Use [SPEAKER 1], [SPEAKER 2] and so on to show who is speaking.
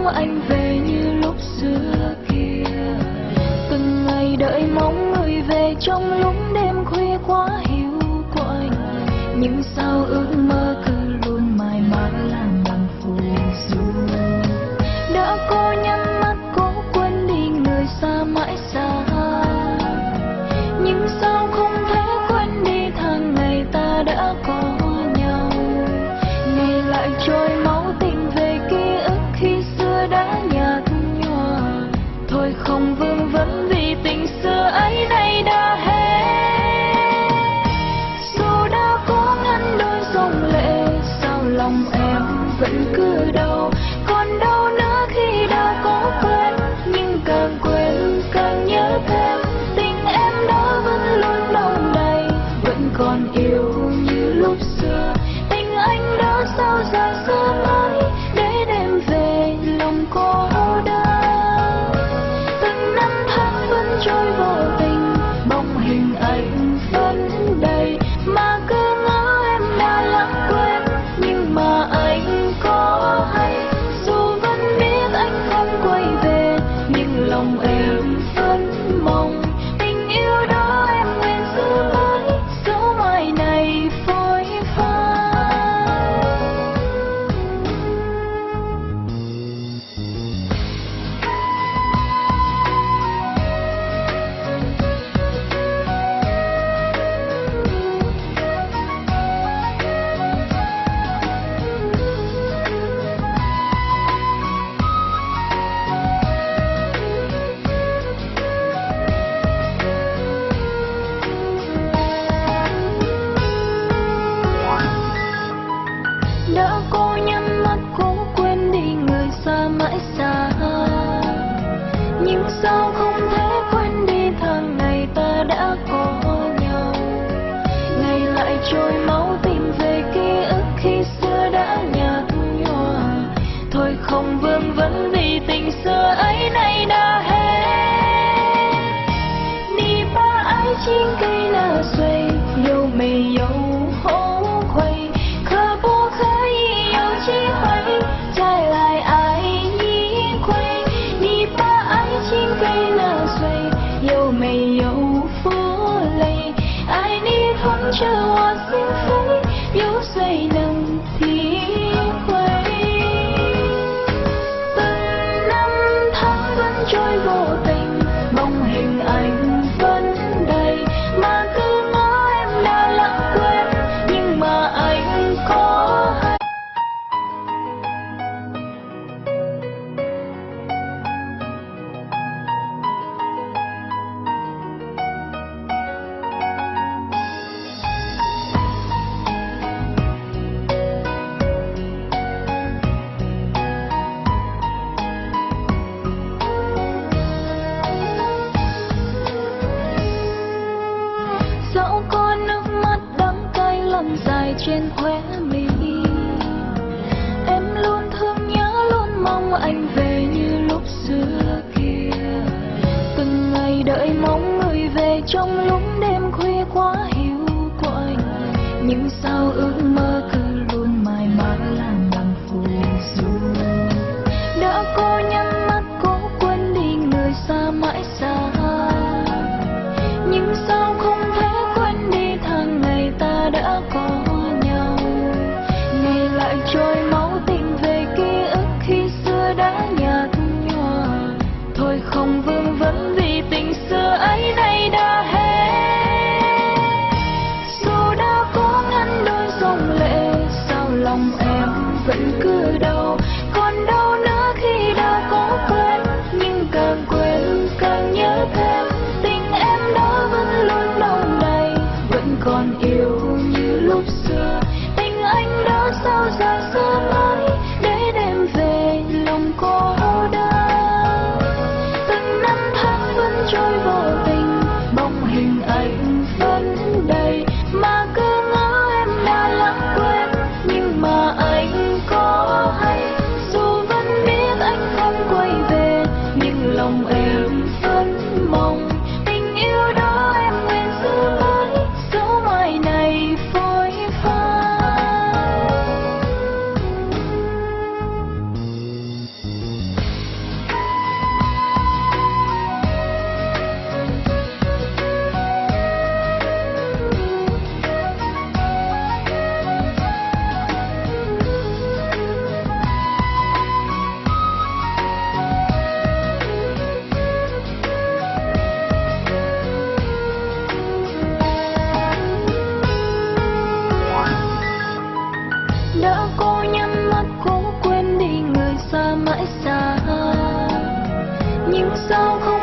[SPEAKER 1] mong anh về như lúc xưa kia. Từng ngày đợi mong người về trong lúc đêm khuya quá hiu quạnh. Nhưng sao ước mơ cứ luôn mãi mãi làm bằng phù du. Đã cố nhắm mắt cố quên đi người xa mãi xa. Nhưng sao không thể quên đi tháng ngày ta đã có nhau. Ngày lại trôi máu tình về ký ức khi xưa đã nhạt nhòa. Thôi không vương vấn vì tình xưa ấy nay đã hết. Dù đã cố ngăn đôi dòng lệ, sao lòng em vẫn cứ đau. Còn đau nữa khi đã có quên, nhưng càng quên càng nhớ thêm. Tình em đó vẫn luôn đong đầy, vẫn còn yêu như lúc xưa. Tình anh đó sao ra xa mãi, để đêm về lòng cô đơn. Từng năm tháng vẫn trôi vô tình, bóng hình ảnh vẫn đầy. Mà cứ ngỡ em đã lãng quên, nhưng mà anh có hay. Dù vẫn biết anh không quay về, nhưng lòng em vẫn mong. Tình yêu đó em nguyện giữ mãi, dẫu mai này phôi phai. Đã cố nhắm mắt cố quên đi người xa mãi xa. Nhưng sao không thể quên đi tháng ngày ta đã có nhau. Ngày lại trôi máu tìm về ký ức khi xưa đã nhạt nhòa. Thôi không vương vấn vì tình xưa ấy nay đã hết. Đi ba ái chính cây là xuôi, yêu mây yêu hổ khuây. Khờ bố khơi yêu chi hoay, trái lại ai nhí quay. Đi ba ái chính cây là xuôi, yêu mây yêu phố lây. Ai đi thoáng chờ hoa xinh phấy, yêu dây nâng thì quay. Từng năm tháng vẫn trôi vô tình, bóng hình ảnh vẫn đầy. Mà cứ ngỡ em đã lãng quên, nhưng mà anh có hay. Dẫu có nước mắt đắng cay lăn dài trên khóe mi, em luôn thương nhớ luôn mong anh về như lúc xưa kia. Từng ngày đợi mong người về trong lúc đêm khuya quá hiu quạnh. Nhưng sao ước mơ cứ luôn mãi mãi làm bằng phù du. Đã cố nhắm mắt cố quên đi người xa mãi xa. Nhưng sao không thể quên đi tháng ngày ta đã có nhau. Ngày lại trôi máu tình về ký ức khi xưa đã nhạt nhòa. Thôi không vương vấn vì tình xưa ấy nay đã hết. Dù đã cố ngăn đôi dòng lệ, sao lòng em vẫn cứ đau. Còn đau nữa khi đã có quên, nhưng càng quên càng nhớ thêm. Tình em đó vẫn luôn đong đầy, vẫn còn yêu như lúc xưa. Tình anh đó sao ra xa mãi, để đêm về lòng cô đơn. Từng năm tháng vẫn trôi vô tình, bóng hình ảnh vẫn đầy. Mà cứ ngỡ em đã lãng quên, nhưng mà anh có hay. Dù vẫn biết anh không quay về, nhưng lòng em vẫn mong. Tình yêu đó em nguyện giữ mãi, dẫu mai này phôi phai. sao không